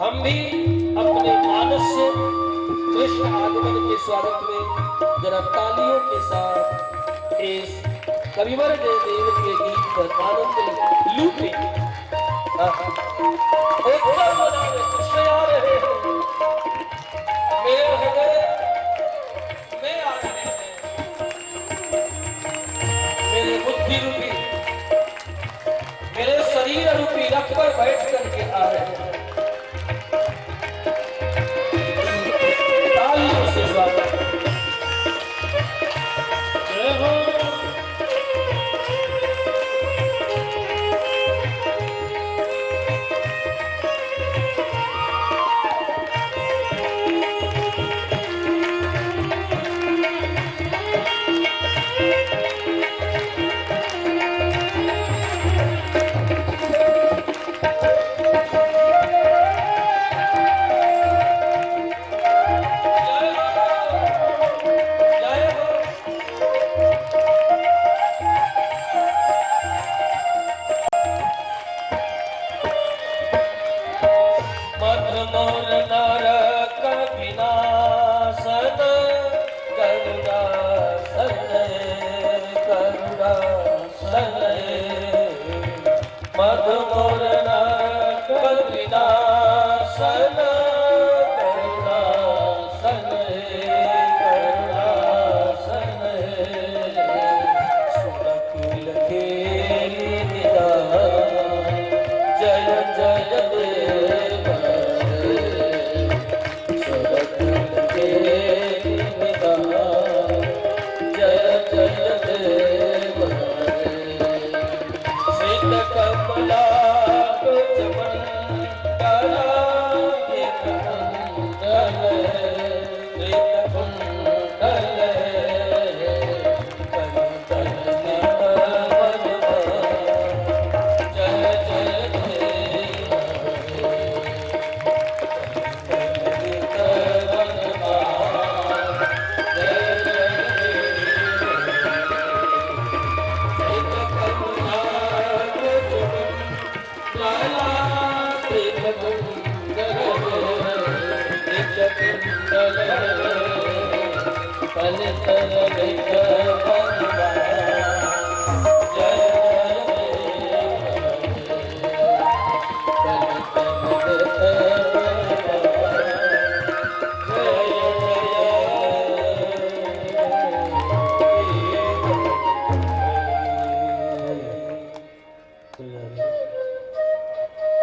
हम भी अपने मानस से कृष्ण आगमन के स्वागत में जरा तालियों के साथ इस कविवर जयदेव के गीत पर आनंद लूटे। कृष्ण आ रहे हैं, मेरे हृदय में आ रहे हैं, मेरे बुद्धि रूपी मेरे शरीर रूपी रथ पर बैठ करके आ रहे हैं।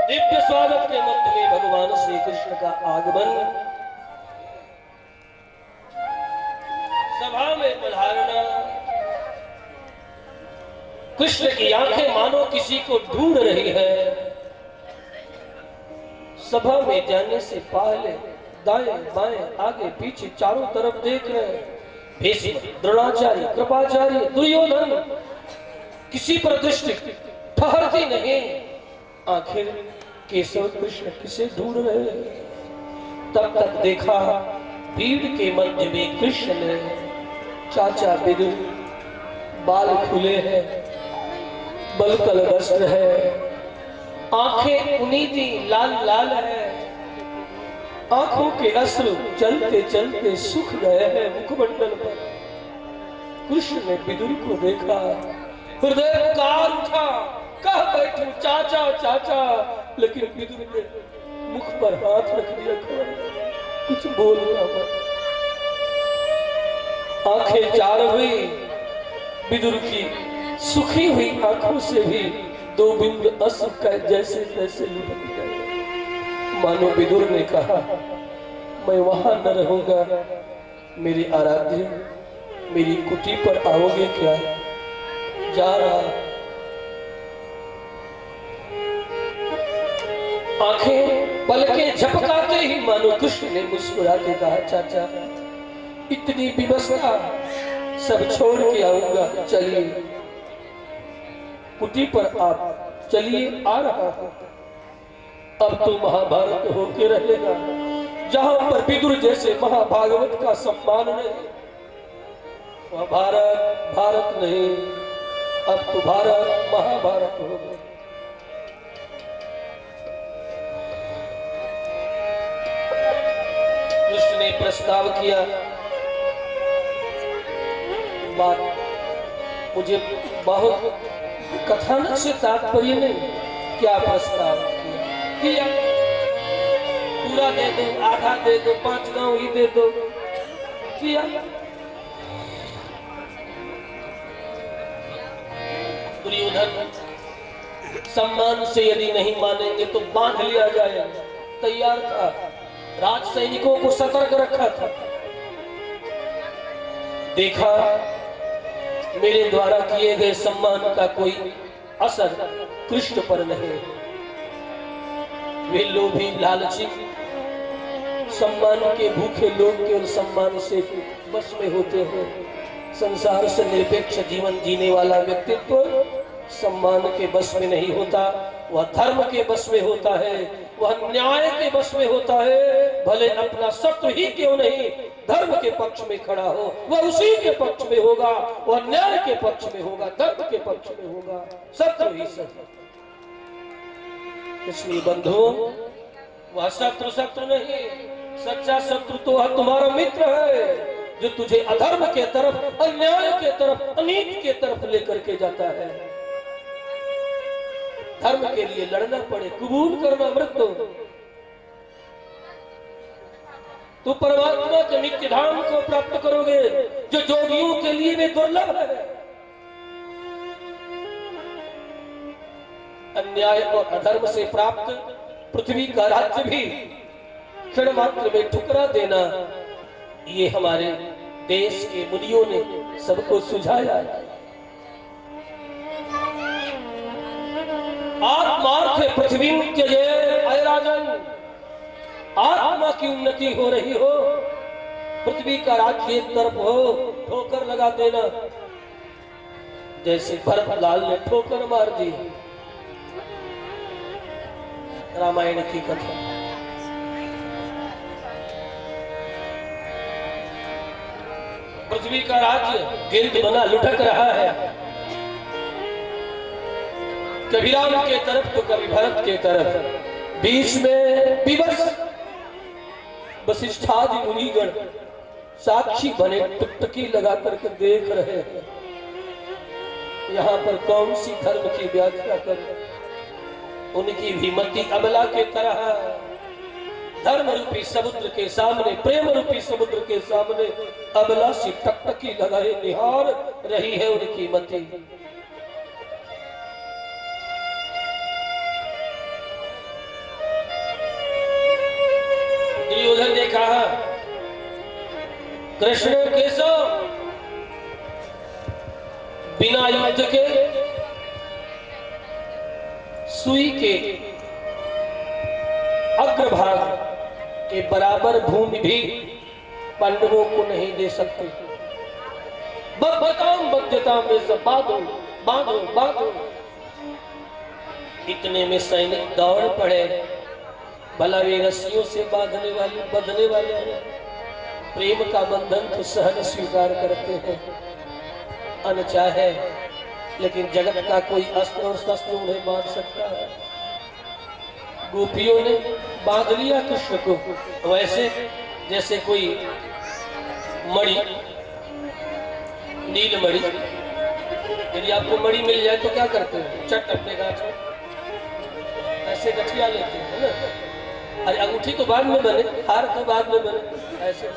दिव्य स्वागत के मध्य में भगवान श्री कृष्ण का आगमन, सभा में पधारना, कृष्ण की आंखें मानो किसी को ढूंढ रही है। सभा में जाने से पहले दाएं बाएं आगे पीछे चारों तरफ देख रहे हैं। भीष्म, द्रोणाचार्य, कृपाचार्य, दुर्योधन, किसी पर दृष्टि ठहरती नहीं। आखिर केशव कृष्ण किसे ढूंढ रहे हैं? तब तक देखा भीड़ के मध्य में कृष्ण ने चाचा विदुर, बाल खुले हैं, बलकल वस्त्र है, आंखें उनीदी लाल लाल है, आंखों के अश्रु चलते चलते सूख गए हैं मुखमंडल पर। कृष्ण ने विदुर को देखा, हृदय पुकार उठा, कह बैठू चाचा चाचा, लेकिन विदुर ने मुख पर हाथ रख दिया, कुछ बोलना मत। आंखें चार हुई, विदुर की सुखी हुई आंखों से भी दो बिंदु अश्रु का जैसे तैसे लुढ़क गए। मानो विदुर ने कहा, मैं वहां न रहूंगा। मेरी आराध्य, मेरी कुटी पर आओगे क्या? जा रहा। आंखें पलकें झपकाते ही मानो कृष्ण ने मुस्कुरा के कहा, चाचा इतनी व्यवस्था सब छोड़ के आऊंगा, चलिए कुटी पर आप चलिए, आ रहा हूं। अब तो महाभारत होके रहेगा, जहां पर विदुर जैसे महाभागवत का सम्मान नहीं, वह भारत भारत नहीं, अब तो भारत महाभारत होगा। कृष्ण ने प्रस्ताव किया, बात मुझे बहुत कथानक से तात्पर्य नहीं, क्या प्रस्ताव किया? पूरा दे दो, आधा दे दो, 5 गांव ही दे दो, किया। दुर्योधन सम्मान से यदि नहीं मानेंगे तो बांध लिया जाएगा, तैयार था, राज सैनिकों को सतर्क रखा था। देखा मेरे द्वारा किए गए सम्मान का कोई असर कृष्ण पर नहीं। वे लोभी लालची सम्मान के भूखे लोग केवल सम्मान से बस में होते हैं। संसार से निरपेक्ष जीवन जीने वाला व्यक्तित्व सम्मान के बस में नहीं होता, वह धर्म के बस में होता है, वह न्याय के बस में होता है। भले अपना शत्रु ही क्यों नहीं धर्म के पक्ष में खड़ा हो, वह उसी के पक्ष में होगा, वह न्याय के पक्ष में होगा, धर्म के पक्ष में होगा, शत्रु ही सत्य। इसलिए बंधुओं, वह शत्रु शत्रु नहीं, सच्चा शत्रु तो वह तुम्हारा मित्र है, जो तुझे अधर्म के तरफ, अन्याय के तरफ, अनीति के तरफ लेकर के जाता है। धर्म के लिए लड़ना पड़े, कबूल करना मृत्यु, तो परमात्मा के नित्य धाम को प्राप्त करोगे, जो जोगियों के लिए भी दुर्लभ है। अन्याय और अधर्म से प्राप्त पृथ्वी का राज्य भी क्षण मात्र में ठुकरा देना, ये हमारे देश के मुनियों ने सबको सुझाया है। आत्मार्थ पृथ्वी के जय राजन, आत्मा की उन्नति हो रही हो, पृथ्वी का राज्य एक तरफ हो, ठोकर लगा देना, जैसे भरतलाल ने ठोकर मार दी। रामायण की कथा। पृथ्वी का राज्य गिल्ड बना लुढ़क रहा है, कभी राम के तरफ तो कभी भरत के तरफ। बीच में विवश वशिष्ठादि मुनिगण साक्षी बने टुकटकी लगा करके देख रहे हैं। यहाँ पर कौन सी धर्म की व्याख्या करें? उनकी भी मति अबला के तरह धर्म रूपी समुद्र के सामने, प्रेम रूपी समुद्र के सामने अबला सी टकटकी लगाए निहार रही है उनकी मति। दुर्योधन ने कहा, कृष्ण केशव बिना युद्ध के सुई के अग्रभाग के बराबर भूमि भी पांडवों को नहीं दे सकते। बद्धताम बद्धताम में सब बांधो बांधो बांधो। इतने में सैनिक दौड़ पड़े। भला वे रस्सियों से बंधने वाले हैं, प्रेम का बंधन तो सहज स्वीकार करते हैं, अनचाहे, लेकिन जगत का कोई अस्त्र और शस्त्र उन्हें बांध सकता है। गोपियों ने बांध लिया कृष्ण को, वैसे जैसे कोई मणि, नील मणि। यदि आपको मणि मिल जाए तो क्या करते हैं? चट अपने गाछ में ऐसे गठिया लेते हैं ना। अरे अंगूठी तो बाद में बने, हार तो बाद में बने, ऐसे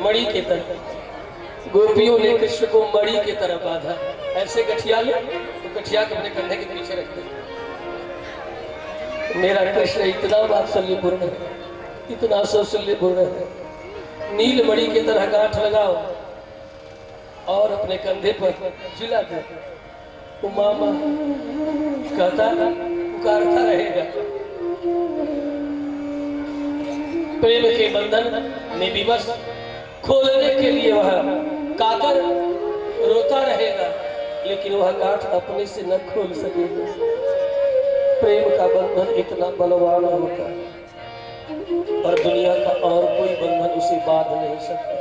मणि के तरह गोपियों ने कृष्ण को मणि की तरह बांधा। ऐसे गठिया लो तो गठिया को अपने कंधे के पीछे रख दे। मेरा कृष्ण इतना वात्सल्यपूर्ण है, इतना सौशल्यपूर्ण है। नीलमणि की तरह गांठ लगाओ और अपने कंधे पर झिला दो, वो मामा कहता पुकारता रहेगा। प्रेम के बंधन में विवश खोलने के लिए वह कातर रोता रहेगा, लेकिन वह गांठ अपने से न खोल सकेगा। प्रेम का बंधन इतना बलवान होता है और दुनिया का और कोई बंधन उसे बांध नहीं सकता,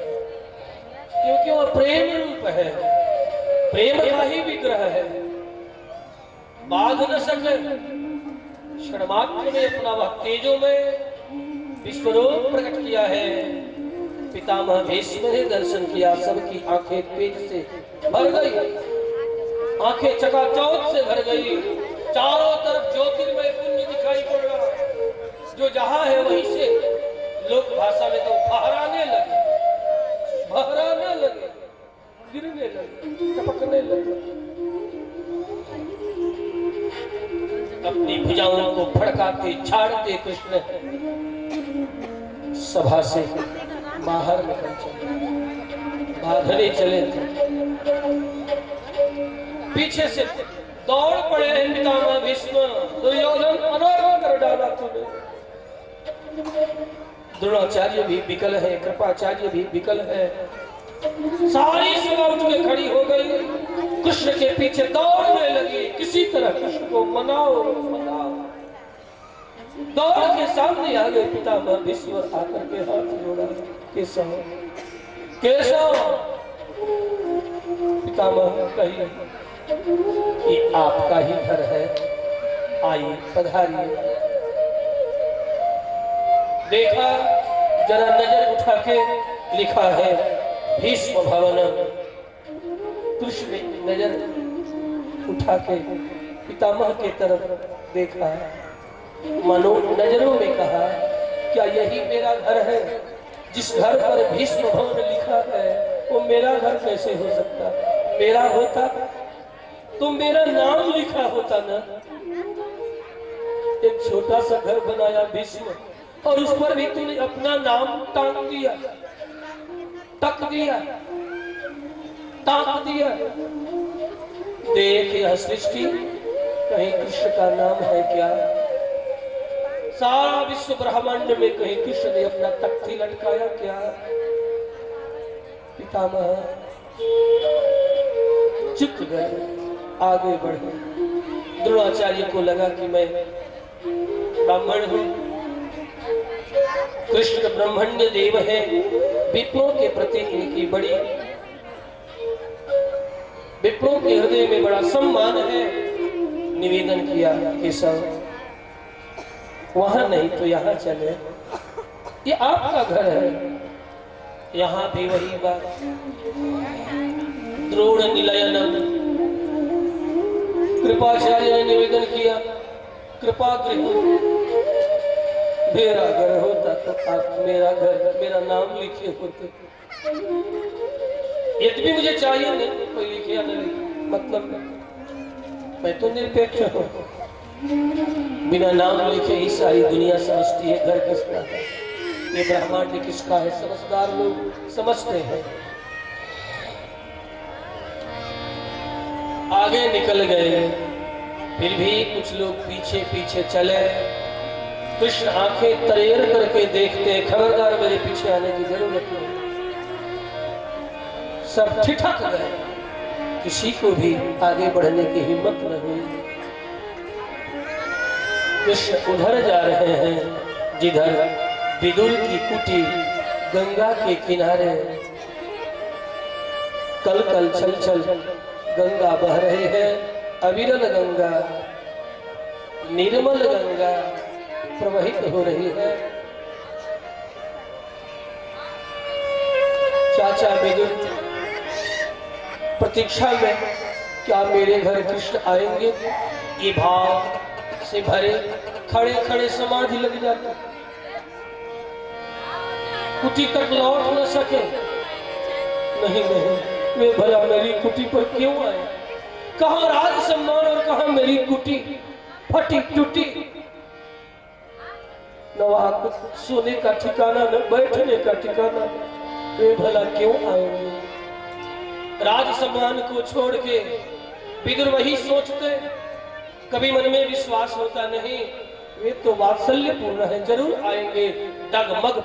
क्योंकि वह प्रेम रूप है, प्रेम का ही विग्रह है। बांध न सके, क्षणमात्र में अपना वह तेजों में विश्वरूप प्रकट किया है। पितामह भीष्म ने दर्शन किया, सबकी आंखें तेज से भर गई, आंखें चकाचौंध से भर गई। चारों तरफ ज्योतिर्मय पुंज दिखाई पड़ रहा, जो जहां है वहीं से लोक भाषा में तो बहराने लगे, गिरने लगे, टपकने लगे। अपनी भुजाओं को फड़काते झाड़ते कृष्ण सभा से बाहर निकल चले, भागने चले थे। पीछे से दौड़ पड़े हैं पितामह भीष्म, दुर्योधन अनर्थ कर डाला तूने। द्रोणाचार्य भी विकल है, कृपाचार्य भी विकल है। सारी सभा उठ के खड़ी हो गई, कृष्ण के पीछे दौड़ने लगी। किसी तरह कृष्ण को मनाओ मनाओ। दौड़ के सामने आ गए पितामह भीष्म, आकर के हाथ जोड़ा, केशव केशव। पितामह कहिए कि आपका ही घर है, आइए पधारिए। देखा, जरा नजर उठा के लिखा है भीष्म भवनम। कृष्ण ने नजर उठा के पितामह के तरफ देखा, मनो नजरों में कहा, क्या यही मेरा घर है? जिस घर पर भीष्म भवन लिखा है वो मेरा घर कैसे हो सकता? मेरा होता तो मेरा नाम लिखा होता ना। एक छोटा सा घर बनाया भीष्म, और उस पर भी तूने अपना नाम टांग दिया, टक दिया, टांग दिया। देख यह सृष्टि, कहीं कृष्ण का नाम है क्या? सारा विश्व ब्रह्मांड में कहीं कृष्ण ने अपना तख्ती लटकाया क्या? पितामह चुप गए, आगे बढ़े। द्रोणाचार्य को लगा कि मैं ब्राह्मण हूं, कृष्ण ब्रह्मण्य देव है, विप्रों के प्रति इनकी बड़ी, विप्रों के हृदय में बड़ा सम्मान है। निवेदन किया, केशव वहां नहीं तो यहाँ चले, ये आपका घर है। यहाँ भी वही बात, द्रोण निलयनम। कृपाचार्य ने निवेदन किया, कृपा गृह, मेरा घर होता तो आप मेरा घर, मेरा नाम लिखे होते। यद्यपि मुझे चाहिए नहीं कोई लिखे या नहीं, मतलब मैं तो निरपेक्ष हूँ। बिना नाम लिखे ही सारी दुनिया समझती है घर किसका है, ये ब्रह्मांड किसका है। समझदार लोग समझते हैं। आगे निकल गए, फिर भी कुछ लोग पीछे पीछे चले। कृष्ण आंखें तरेर करके देखते, खबरदार मेरे पीछे आने की जरूरत नहीं। सब ठिठक गए, किसी को भी आगे बढ़ने की हिम्मत न हुई। कृष्ण उधर जा रहे हैं जिधर विदुर की कुटी गंगा के किनारे, कल कल छल छल गंगा बह रही है। अविरल गंगा, निर्मल गंगा प्रवाहित हो रही है। चाचा विदुर प्रतीक्षा में, क्या मेरे घर कृष्ण आएंगे? ये भाव से भरे खड़े खड़े समाधि लग जाते, कुटी तक लौट न सके। नहीं नहीं, वे भला मेरी कुटी पर क्यों आए? कहाँ राज सम्मान और कहाँ मेरी कुटी फटी टूटी। न वहां सोने का ठिकाना, न बैठने का ठिकाना। वे भला क्यों आएंगे? राज सम्मान को छोड़ के विदुर वही सोचते, कभी मन में विश्वास होता नहीं, वे तो वात्सल्य पूर्ण है, जरूर आएंगे। डगमग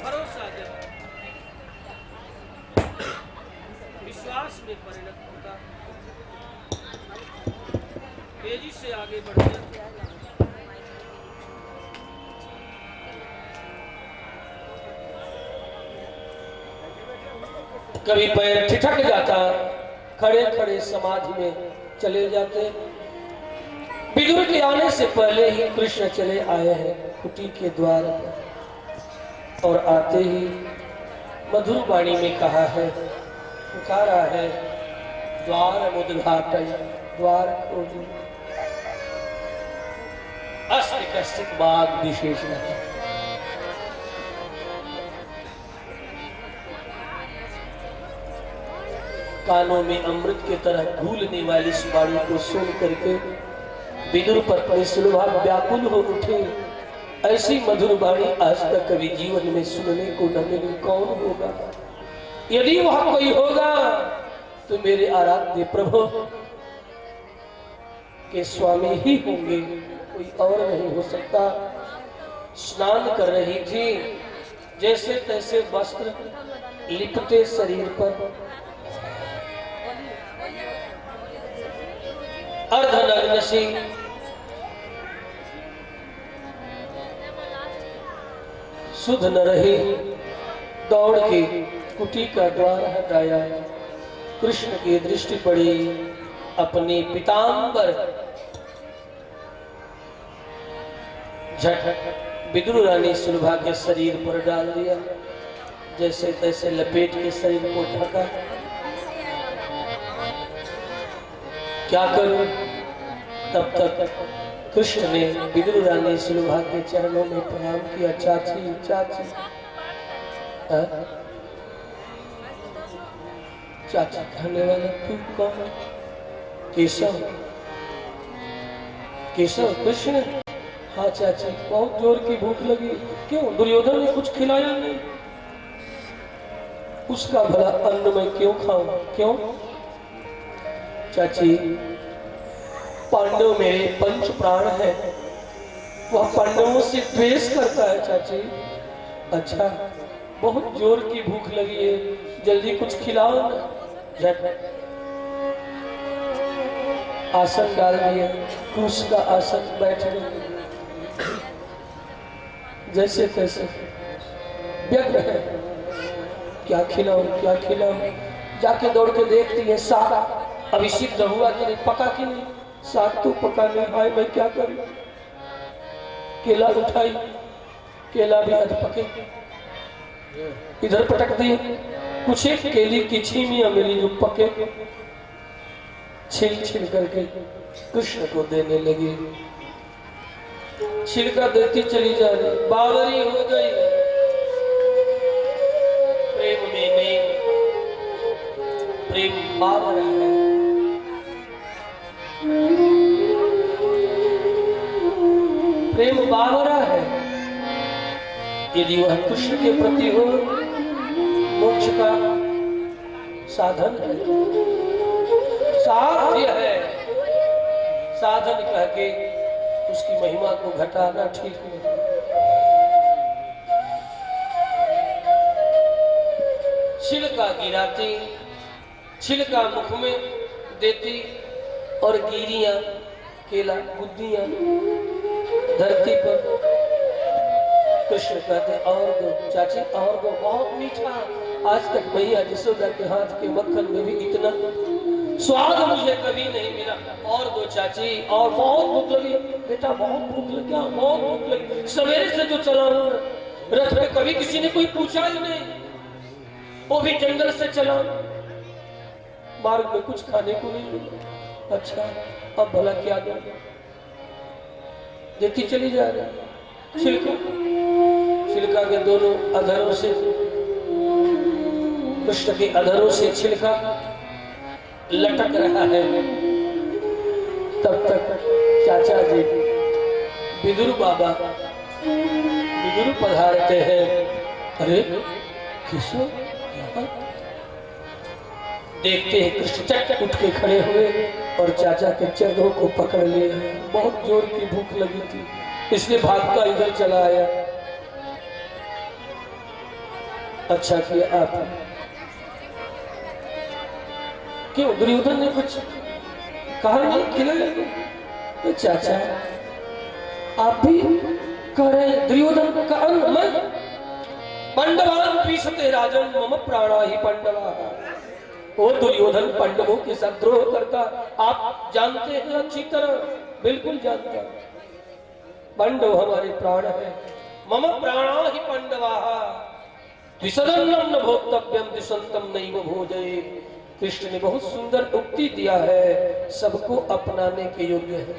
भरोसा जब विश्वास में परिणत होता, तेजी से आगे बढ़ता। कभी पैर ठिठक जाता, खड़े खड़े समाधि में चले जाते। विदुर के आने से पहले ही कृष्ण चले आए हैं कुटी के द्वार पर, और आते ही मधुर वाणी में कहा है, पुकारा है, द्वार मुद्घाटय, द्वार खोलो। अस्ति कश्चित् वाग् विशेषः। कानों में अमृत की तरह घूलने वाली इस वाणी को सुन करके विदुर पत्नी सुलभा व्याकुल हो उठे। ऐसी मधुर वाणी आज तक कभी जीवन में सुनने को न मिली। कौन होगा? यदि वह कोई होगा तो मेरे आराध्य प्रभु के स्वामी ही होंगे, कोई और नहीं हो सकता। स्नान कर रही थी, जैसे तैसे वस्त्र लिपटे शरीर पर, अर्धनग्न सी सुध न रही, दौड़ के कुटी का द्वार हटाया। कृष्ण की दृष्टि पड़ी, अपने पीतांबर झट विदुर रानी सुलभा के शरीर पर डाल दिया, जैसे तैसे लपेट के शरीर को ढका। क्या करूं? तब तक कृष्ण ने विदुर रानी सुलभा के चरणों में प्रणाम किया। चाची चाची, चाची कहने वाला तू कौन? केशव, केशव कृष्ण? हाँ चाची, बहुत जोर की भूख लगी। क्यों? दुर्योधन ने कुछ खिलाया नहीं, उसका भला अन्न मैं क्यों खाऊं? क्यों? चाची, पांडव मेरे पंच प्राण है, वह पांडवों से द्वेष करता है चाची। अच्छा, बहुत जोर की भूख लगी है, जल्दी कुछ खिलाओ ना। झट आसन डाल दिया, कुश का आसन, बैठ गए। जैसे तैसे व्यग्र है, क्या खिलाऊं क्या खिलाऊं। जाके दौड़ के देखती है, साग अभी सिद्ध हुआ कि नहीं, पका कि नहीं। साग तो पका नहीं, हाय मैं क्या करूं। केला उठाई, केला भी अध पके, इधर पटक दिए। कुछ एक केली की छीमियां मिली जो पके, छिल छिल करके कृष्ण को देने लगी। छिलका देती चली जा रही, बावरी हो गई। प्रेम में नहीं, प्रेम बावरा है। प्रेम बावरा है। यदि वह कृष्ण के प्रति हो, मोक्ष का साधन है, साध्य है। साधन कह के उसकी महिमा को घटाना ठीक नहीं। छिलका गिराती, छिलका मुख में देती, और गिरियां, केला, बुद्धियां धरती पर। कृष्ण कहते और दो चाची, और दो, बहुत मीठा। आज तक मैया यशोदा के हाथ के मक्खन में भी इतना स्वाद मुझे कभी नहीं मिला। और दो चाची, और बहुत भूख लगी। बेटा बहुत भूख लगी, क्या बहुत भूख लगी। सवेरे से जो चला हूं रथ में, कभी किसी ने कोई पूछा ही नहीं, वो भी जंगल से चला, मार्ग में कुछ खाने को नहीं मिला। अच्छा, अब भला क्या दो? देती चली जा रही। छिलका, छिलका के दोनों अधरों से कृष्ण के अधरों से छिलका लटक रहा है, तब तक चाचा जी विदुर बाबा विदुर पधारते हैं। अरे किशोर, देखते हैं कृष्ण चट उठ के खड़े हुए और चाचा के चरणों को पकड़ लिए। बहुत जोर की भूख लगी थी, इसलिए भागता इधर चला आया। अच्छा किया आप, क्यों दुर्योधन ने कुछ कहा नहीं, खिलाया? तो चाचा आप भी कह रहे दुर्योधन का अन्न मैं पांडवान पीसते राजन मम प्राणा ही पांडवा। वो दुर्योधन पांडवों के साथ द्रोह करता, आप जानते हैं अच्छी तरह, बिल्कुल जानता। पांडव हमारे प्राण है, मम प्राणा ही पांडवा विसदन्नम न भोक्तव्यम दिशंतम नैव भोजये। कृष्ण ने बहुत सुंदर उक्ति दिया है, सबको अपनाने के योग्य है।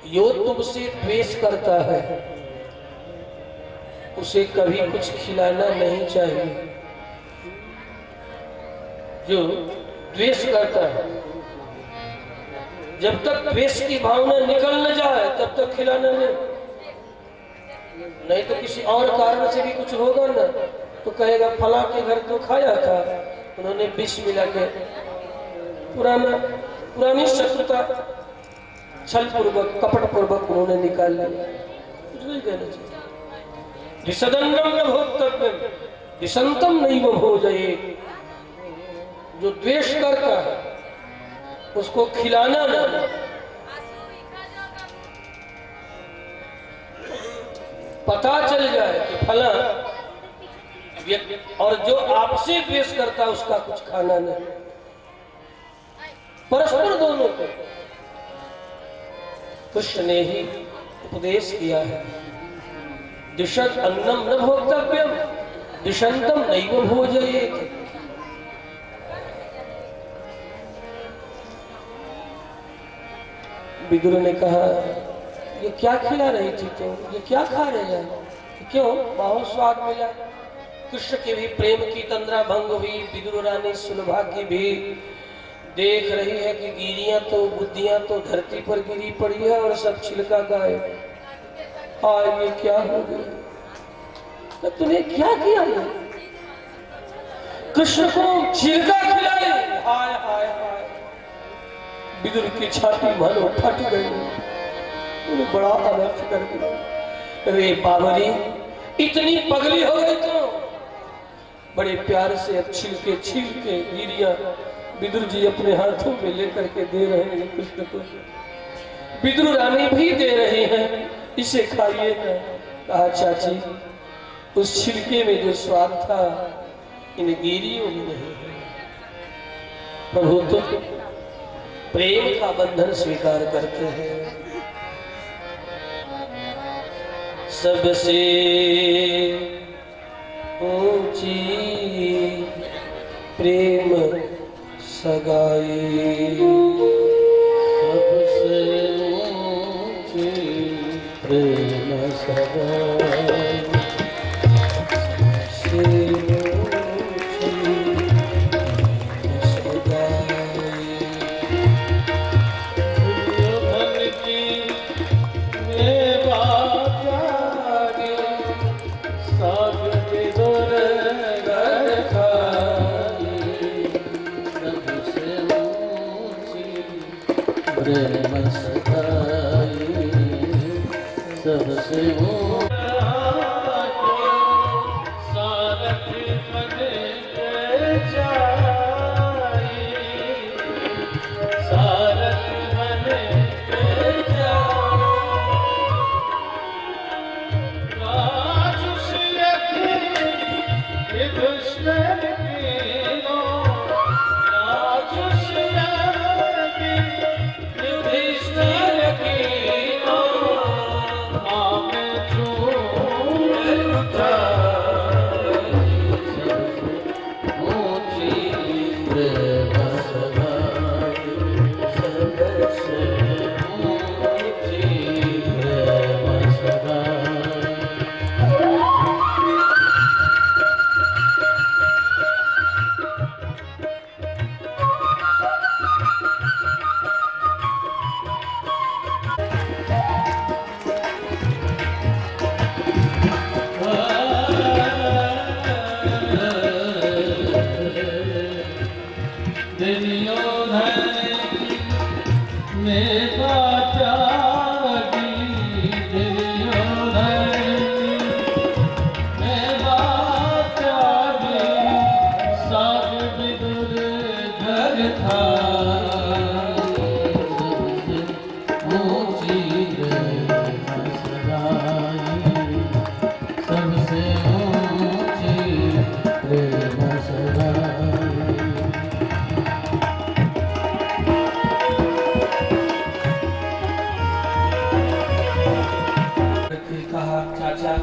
यो तुमसे द्वेष करता है उसे कभी कुछ खिलाना नहीं चाहिए। जो द्वेष करता है, जब तक द्वेष की भावना निकल न जाए तब तक खिलाना नहीं तो किसी और कारण से भी कुछ होगा ना, तो कहेगा फला के घर तो खाया था, उन्होंने विष मिला के पुरानी शत्रुता छल पूर्वक कपट पूर्वक उन्होंने निकाल लिया। कुछ नहीं कहना चाहिए। विसदन्नम न भोक्तव्यम विसंतम नैव भोजये। जो द्वेष करता है उसको खिलाना नहीं। पता चल जाए कि फला व्यक्ति, और जो आपसे द्वेष करता है उसका कुछ खाना नहीं, परस्पर दोनों को कृष्ण ने ही उपदेश किया है। दिशत अन्नम न भोक्तव्यम दिशंतम नैव भोजयेत्। विदुर ने कहा ये क्या खिला रही थी तो, ये क्या खा रहे हैं? क्यों? बहुत स्वाद मिला। कृष्ण के भी प्रेम की तंद्रा भंग हुई। विदुर रानी सुलभा की भी देख रही है कि गिरियां तो बुद्धियां तो धरती पर गिरी पड़ी है और सब छिलका गायब। ये क्या हो गया? तो तूने क्या किया है? कृष्ण को छिलका खिलाए। हाय हाय हाय, विदुर की छाती मानो फट गई, बड़ा अनर्थ कर दिया। रे बावरी, इतनी पगली हो गई तो बड़े प्यार से अब छिलके छिलके गिरिया विदुर जी अपने हाथों में लेकर के दे रहे हैं कृष्ण को। विदुर रानी भी दे रही है, इसे खाइए। कहा चाची उस छिलके में जो स्वाद था इन गिरियों में नहीं है। प्रभु तो प्रेम का बंधन स्वीकार करते हैं। सबसे ऊंची प्रेम सगाई, सबसे ऊंची प्रेम सगाई, सबसे चाचा,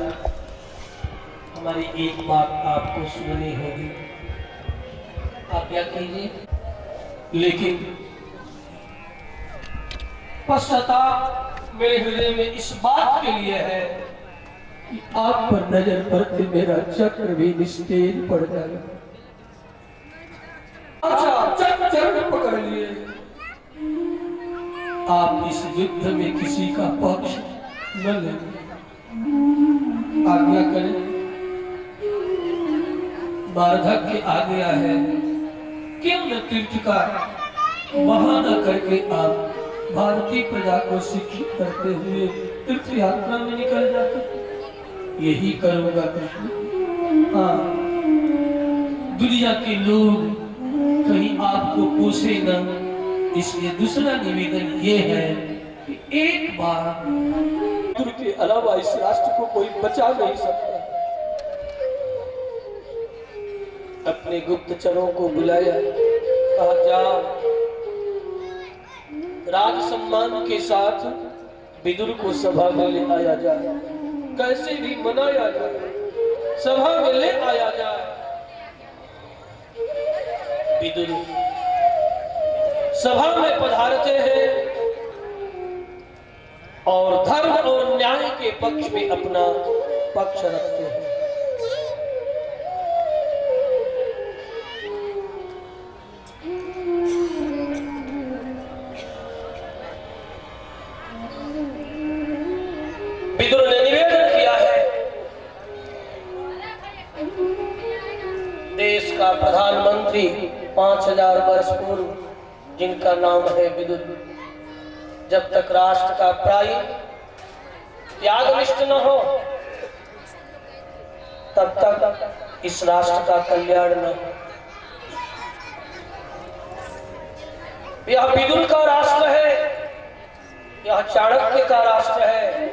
हमारी एक बात आपको सुननी होगी, आप क्या कीजिए। लेकिन पश्चाताप मेरे हृदय में इस बात के लिए है कि आप पर नजर पड़ते मेरा चक्र भी निस्तेज पड़ जाएगा। अच्छा, चक्र पकड़ लिए। आप इस युद्ध में किसी का पक्ष न लें, आज्ञा करें। वार्धक्य आ गया है, क्यों न तीर्थ का बहाना करके आप भारतीय प्रजा को शिक्षित करते हुए तीर्थ यात्रा में निकल जाते। यही करूंगा कृष्ण। हाँ, दुनिया के लोग कहीं आपको पूछे न, इसलिए दूसरा निवेदन ये है कि एक बार के अलावा इस राष्ट्र को कोई बचा नहीं सकता। अपने गुप्तचरों को बुलाया, कहा जाओ राज सम्मान के साथ विदुर को सभा में ले आया जाए, कैसे भी मनाया जाए, सभा में ले आया जाए। विदुर सभा में पधारते हैं और धर्म और न्याय के पक्ष में अपना पक्ष रखते हैं। विदुर ने निवेदन किया है, देश का प्रधानमंत्री 5000 वर्ष पूर्व जिनका नाम है विदुर, जब तक राष्ट्र का प्राय त्यागनिष्ठ न हो तब तक इस राष्ट्र का कल्याण न हो। यह विदुर का राष्ट्र है, यह चाणक्य का राष्ट्र है,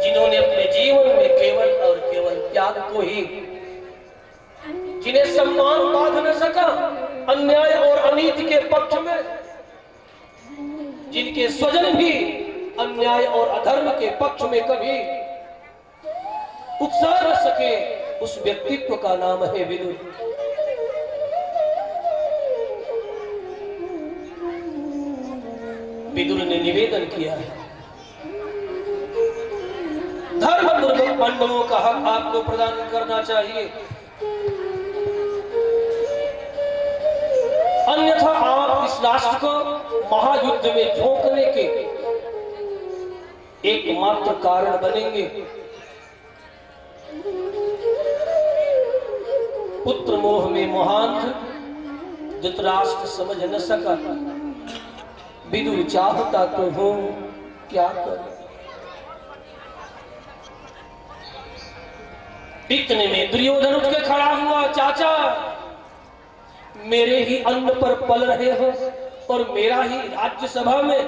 जिन्होंने अपने जीवन में केवल और केवल त्याग को ही, जिन्हें सम्मान बांध न सका अन्याय और अनीति के पक्ष में, जिनके स्वजन भी अन्याय और अधर्म के पक्ष में कभी उत्साह न सके, उस व्यक्तित्व का नाम है विदुर। विदुर ने निवेदन किया है, धर्म पूर्वक पांडवों का हक आपको प्रदान करना चाहिए, अन्यथा आप इस राष्ट्र को महायुद्ध में झोंकने के एकमात्र कारण बनेंगे। पुत्र मोह में मोहांध धृतराष्ट्र समझ न सका, विदुर चाहता तो हूं क्या कर। इतने में दुर्योधन उठ के खड़ा हुआ, चाचा मेरे ही अन्न पर पल रहे हो और मेरा ही राज्यसभा में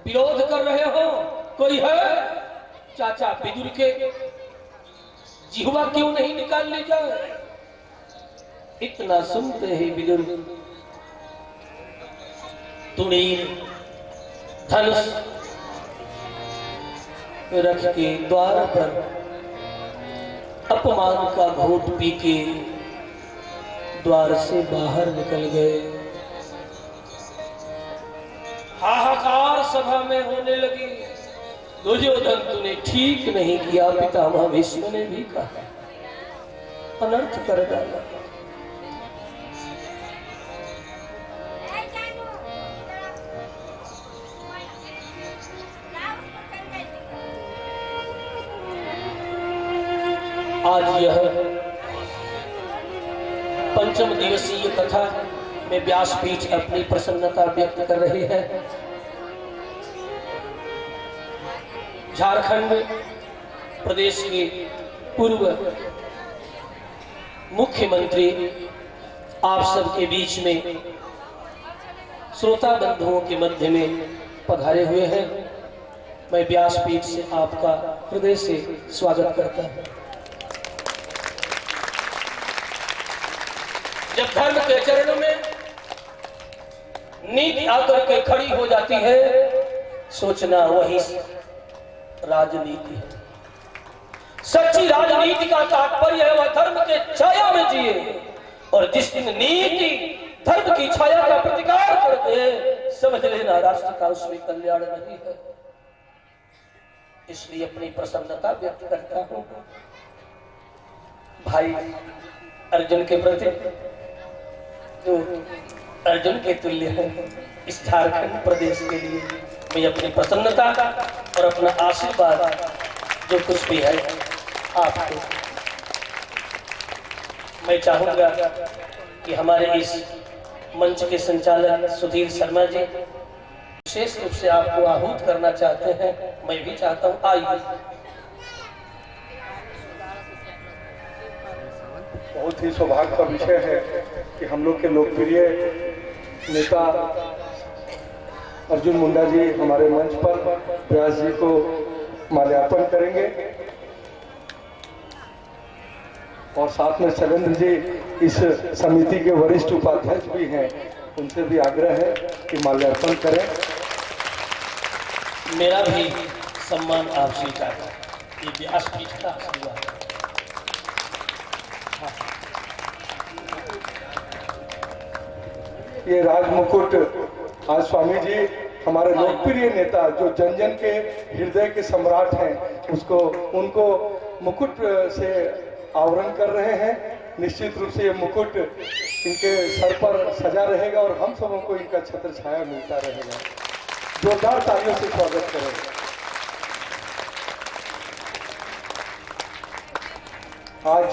विरोध कर रहे हो, कोई है? चाचा विदुर के जिह्वा क्यों नहीं निकाल ली जाए? इतना सुनते ही विदुर तुणीर धनुष रख के द्वार पर अपमान का घूंट पी के द्वार से बाहर निकल गए। हाहाकार सभा में होने लगी। दुर्योधन तूने ठीक नहीं किया, पितामह भीष्म ने भी कहा, अनर्थ कर डाला। आज यह पंचम दिवसीय कथा में व्यासपीठ अपनी प्रसन्नता व्यक्त कर रही है। झारखंड प्रदेश के पूर्व मुख्यमंत्री आप सबके बीच में श्रोता बंधुओं के मध्य में पधारे हुए हैं। मैं व्यासपीठ से आपका हृदय से स्वागत करता हूं। जब धर्म के चरणों में नीति आकर के खड़ी हो जाती है, सोचना वही राजनीति है। सच्ची राजनीति का तात्पर्य है वह धर्म के छाया में जिए, और जिस दिन नीति धर्म की छाया का प्रतिकार कर दे, समझ लेना राष्ट्र का उसमें कल्याण नहीं है। इसलिए अपनी प्रसन्नता व्यक्त करता हूं भाई अर्जुन के प्रति, जो अर्जुन के तुल्य है इस झारखंड प्रदेश के लिए। मैं अपनी प्रसन्नता और अपना आशीर्वाद जो कुछ भी है आपको, मैं चाहूंगा कि हमारे इस मंच के संचालक सुधीर शर्मा जी विशेष रूप से आपको आहूत करना चाहते हैं। मैं भी चाहता हूं, आइए। बहुत ही सौभाग्य का विषय है कि हम लोग के लोकप्रिय नेता अर्जुन मुंडा जी हमारे मंच पर व्यास जी को माल्यार्पण करेंगे, और साथ में शैलेंद्र जी इस समिति के वरिष्ठ उपाध्यक्ष भी हैं, उनसे भी आग्रह है कि माल्यार्पण करें। मेरा भी सम्मान आप स्वीकार करें, ये व्यासपीठ का आशीर्वाद है। ये राज मुकुट आज स्वामी जी हमारे लोकप्रिय नेता जो जन जन के हृदय के सम्राट हैं, उसको उनको मुकुट से आवरण कर रहे हैं। निश्चित रूप से ये मुकुट इनके सर पर सजा रहेगा और हम सबों को इनका छत्र छाया मिलता रहेगा। जोरदार तालियों से स्वागत करें। आज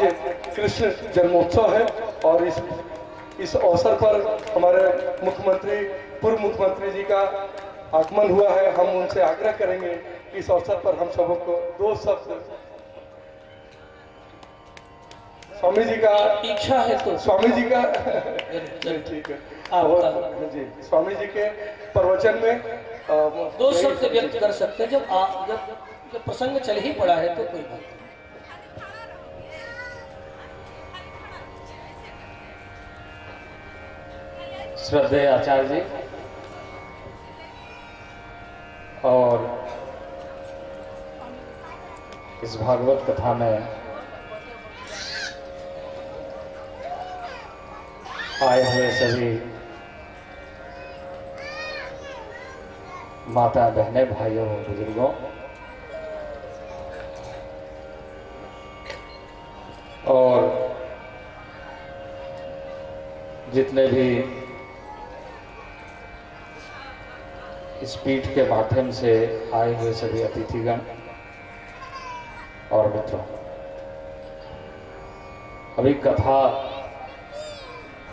कृष्ण जन्मोत्सव है और इस अवसर पर हमारे मुख्यमंत्री, पूर्व मुख्यमंत्री जी का आगमन हुआ है। हम उनसे आग्रह करेंगे कि इस अवसर पर हम सबों को दो शब्द स्वामी जी का इच्छा है तो स्वामी जी का ठीक है जी, स्वामी जी के प्रवचन में दो शब्द व्यक्त कर सकते हैं। जब प्रसंग चल ही पड़ा है तो कोई बात नहीं। श्रद्धेय आचार्य जी और इस भागवत कथा में आए हुए सभी माता बहनें, भाइयों और बुजुर्गों, और जितने भी इस पीठ के माध्यम से आए हुए सभी अतिथिगण और मित्रों, अभी कथा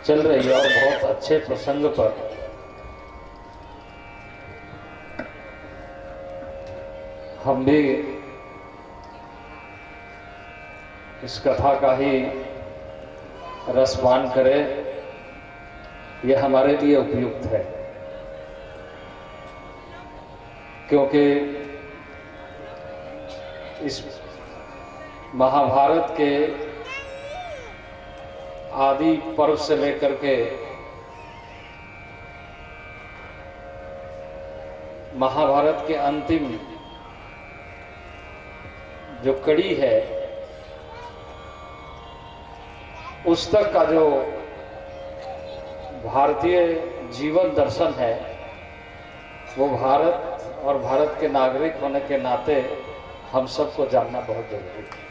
चल रही है और बहुत अच्छे प्रसंग पर हम भी इस कथा का ही रसपान करें, यह हमारे लिए उपयुक्त है। क्योंकि इस महाभारत के आदि पर्व से लेकर के महाभारत के अंतिम जो कड़ी है, उस तक का जो भारतीय जीवन दर्शन है, वो भारत और भारत के नागरिक होने के नाते हम सबको जानना बहुत जरूरी है।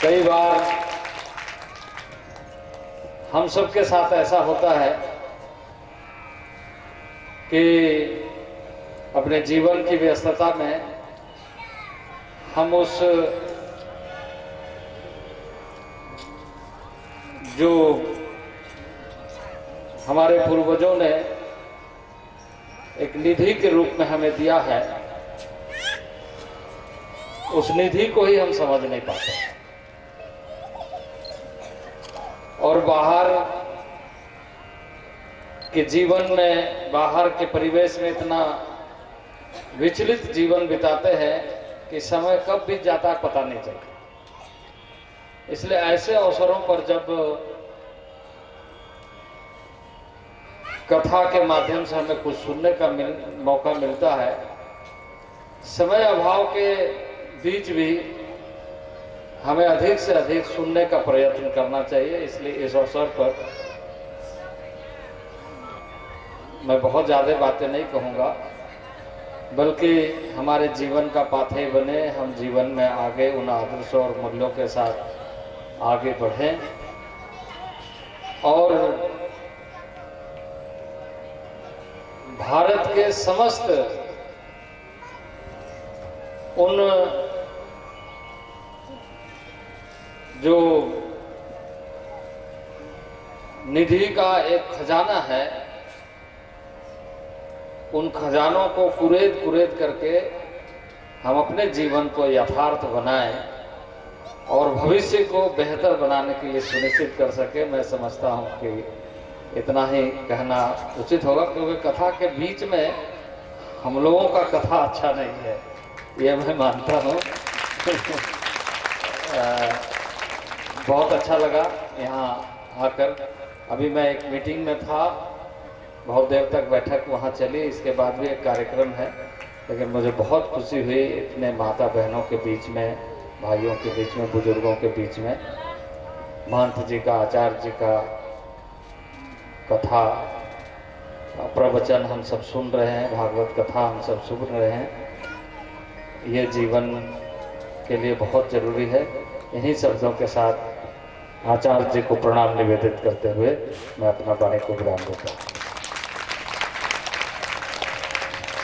कई बार हम सबके साथ ऐसा होता है कि अपने जीवन की व्यस्तता में हम उस जो हमारे पूर्वजों ने एक निधि के रूप में हमें दिया है, उस निधि को ही हम समझ नहीं पाते। और बाहर के जीवन में, बाहर के परिवेश में इतना विचलित जीवन बिताते हैं कि समय कब बीत जाता है पता नहीं चलता। इसलिए ऐसे अवसरों पर जब कथा के माध्यम से हमें कुछ सुनने का मौका मिलता है, समय अभाव के बीच भी हमें अधिक से अधिक सुनने का प्रयत्न करना चाहिए। इसलिए इस अवसर पर मैं बहुत ज़्यादा बातें नहीं कहूँगा, बल्कि हमारे जीवन का पाथेय बने, हम जीवन में आगे उन आदर्शों और मूल्यों के साथ आगे बढ़ें और भारत के समस्त उन जो निधि का एक खजाना है, उन खजानों को कुरेद करके हम अपने जीवन को यथार्थ बनाएं और भविष्य को बेहतर बनाने के लिए सुनिश्चित कर सके। मैं समझता हूं कि इतना ही कहना उचित होगा, क्योंकि कथा के बीच में हम लोगों का कथा अच्छा नहीं है, ये मैं मानता हूँ। बहुत अच्छा लगा यहाँ आकर। अभी मैं एक मीटिंग में था, बहुत देर तक बैठक वहाँ चली, इसके बाद भी एक कार्यक्रम है, लेकिन मुझे बहुत खुशी हुई इतने माता बहनों के बीच में, भाइयों के बीच में, बुजुर्गों के बीच में महंत जी का, आचार्य जी का कथा प्रवचन हम सब सुन रहे हैं, भागवत कथा हम सब सुन रहे हैं। ये जीवन के लिए बहुत जरूरी है। इन्हीं शब्दों के साथ आचार्य जी को प्रणाम निवेदित करते हुए मैं अपना वाणी को विराम देता हूँ।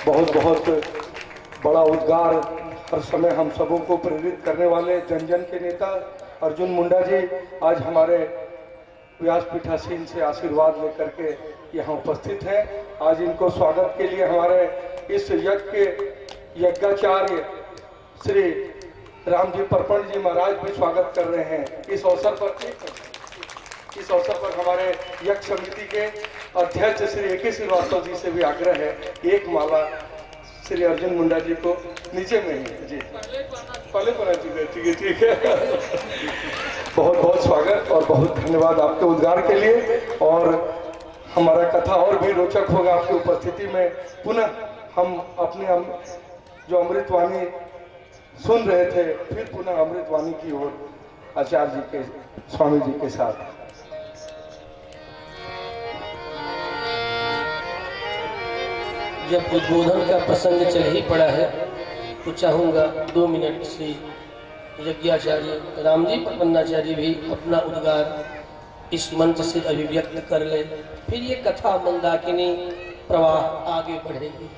बहुत बहुत बड़ा उद्गार हर समय हम सबों को प्रेरित करने वाले जन के नेता अर्जुन मुंडा जी आज हमारे व्यासपीठासीन से आशीर्वाद लेकर के यहाँ उपस्थित हैं। आज इनको स्वागत के लिए हमारे इस यज्ञ के यज्ञाचार्य श्री रामजी परपण जी महाराज भी स्वागत कर रहे हैं। इस अवसर पर हमारे यज्ञ समिति के अध्यक्ष श्री ए.के. श्रीवास्तव जी से भी आग्रह है, एक माला श्री अर्जुन मुंडा जी को नीचे में ही जी पहले पर ठीक है। बहुत बहुत स्वागत और बहुत धन्यवाद आपके उद्गार के लिए। और हमारा कथा और भी रोचक होगा आपकी उपस्थिति में। पुनः हम अपने जो अमृतवाणी सुन रहे थे, फिर पुनः अमृतवाणी की ओर आचार्य जी के, स्वामी जी के साथ। जब उद्बोधन का प्रसंग चल ही पड़ा है तो चाहूँगा 2 मिनट श्री यज्ञाचार्य रामजी प्रपन्नाचार्य भी अपना उद्गार इस मंच से अभिव्यक्त कर ले, फिर ये कथा मंदाकिनी प्रवाह आगे बढ़ेगी।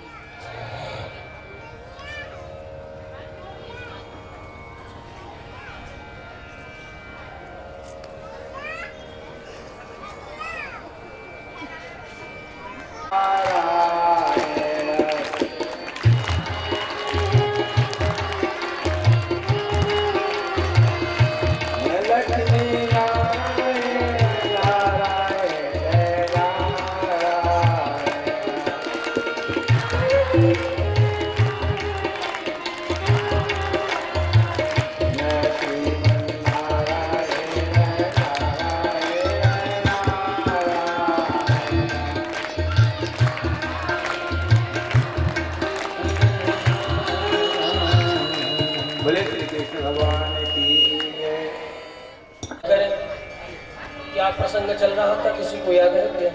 क्या प्रसंग चल रहा था, किसी को याद है क्या?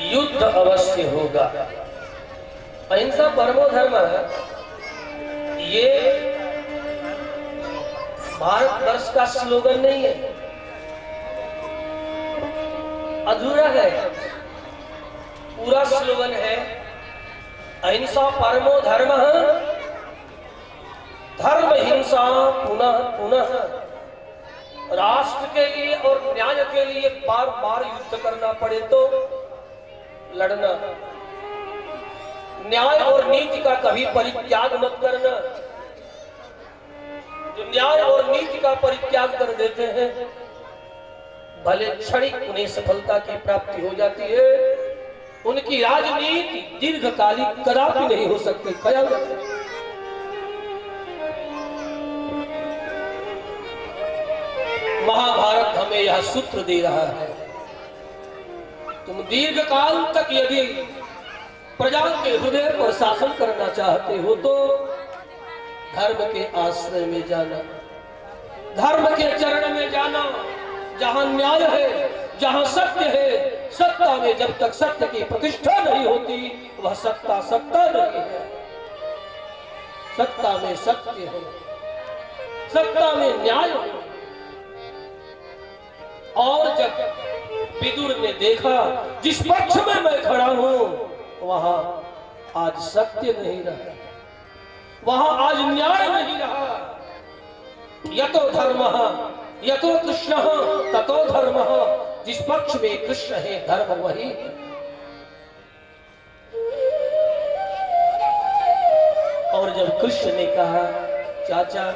युद्ध अवश्य होगा, अहिंसा परमो धर्म है। ये भारतवर्ष का स्लोगन नहीं है, अधूरा है। पूरा स्लोगन है अहिंसा परमो धर्म, धर्म हिंसा पुनः पुनः। राष्ट्र के लिए और न्याय के लिए बार बार युद्ध करना पड़े तो लड़ना, न्याय और नीति का कभी परित्याग मत करना। जो न्याय और नीति का परित्याग कर देते हैं, भले क्षणिक उन्हें सफलता की प्राप्ति हो जाती है, उनकी राजनीति दीर्घकालिक कदापि नहीं हो सकती। ख्याल रखें। महाभारत हमें यह सूत्र दे रहा है, तुम दीर्घकाल तक यदि प्रजा के हृदय पर शासन करना चाहते हो तो धर्म के आश्रय में जाना, धर्म के चरण में जाना। जहां न्याय है, जहां सत्य है, सत्ता में जब तक सत्य की प्रतिष्ठा नहीं होती वह सत्ता सत्ता नहीं है। सत्ता में सत्य है, सत्ता में न्याय है। और जब विदुर ने देखा जिस पक्ष में मैं खड़ा हूं वहां आज सत्य नहीं रहा, वहां आज न्याय नहीं रहा। यतो धर्मः यतो कृष्णः ततो धर्मः। जिस पक्ष में कृष्ण है धर्म वही है। और जब कृष्ण ने कहा चाचा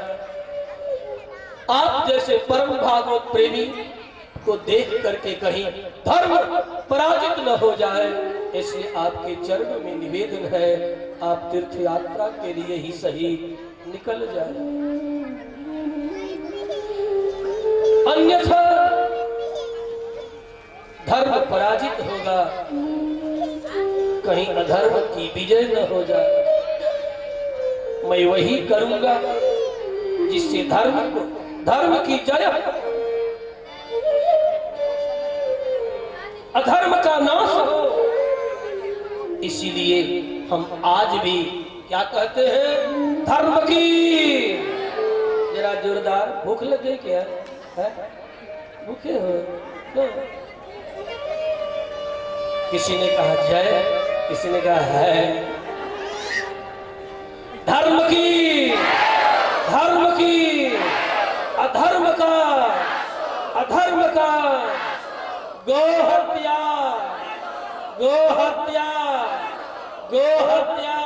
आप जैसे परम भागवत प्रेमी को देख करके कहीं धर्म पराजित न हो जाए, इसलिए आपके चरण में निवेदन है आप तीर्थ यात्रा के लिए ही सही निकल जाए, अन्यथा धर्म पराजित होगा, कहीं अधर्म की विजय न हो जाए। मैं वही करूंगा जिससे धर्म की जय, अधर्म का नाश हो। इसीलिए हम आज भी क्या कहते हैं, धर्म की। जरा जोरदार, भूख लगे क्या है? भूखे हो तो? किसी ने कहा जय, किसी ने कहा है। धर्म की, धर्म की, अधर्म का, अधर्म का, गोहत्या, गोहत्या, गोहत्या।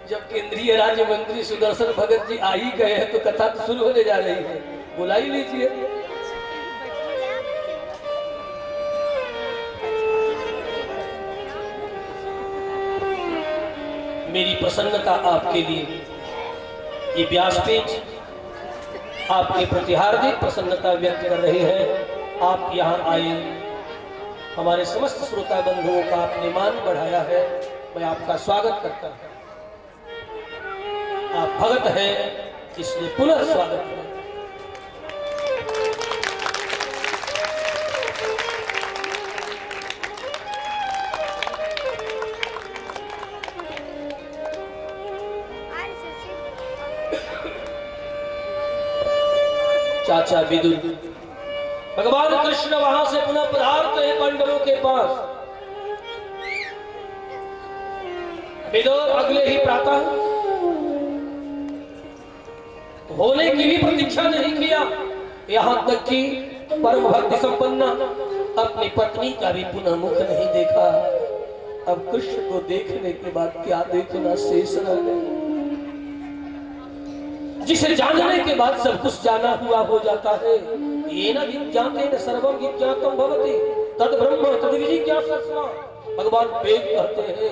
जब केंद्रीय राज्य मंत्री सुदर्शन भगत जी आ ही गए हैं तो कथा तो शुरू होने जा रही है, बुला ही लीजिए। मेरी प्रसन्नता आपके लिए, ये व्यासपीठ आपके प्रति हार्दिक प्रसन्नता व्यक्त कर रही है। आप यहाँ आए, हमारे समस्त श्रोता बंधुओं का आपने मान बढ़ाया है, मैं आपका स्वागत करता हूँ। आप भगत हैं इसलिए पुनः स्वागत है। चाचा विदुर, भगवान कृष्ण वहां से पुनः पधारते हैं पांडवों के पास। विदुर अगले ही प्रातः होने की भी प्रतीक्षा नहीं किया, यहाँ तक कि परम भक्ति संपन्न अपनी पत्नी का भी पुनः मुख नहीं देखा। अब कृष्ण को देखने के बाद क्या देखना शेष रह गया। जिसे जानने के बाद सब कुछ जाना हुआ हो जाता है। ये न विज्ञातेन सर्वं विज्ञातम भवति तद ब्रह्म तद विजिज्ञासस्व। भगवान वेद कहते हैं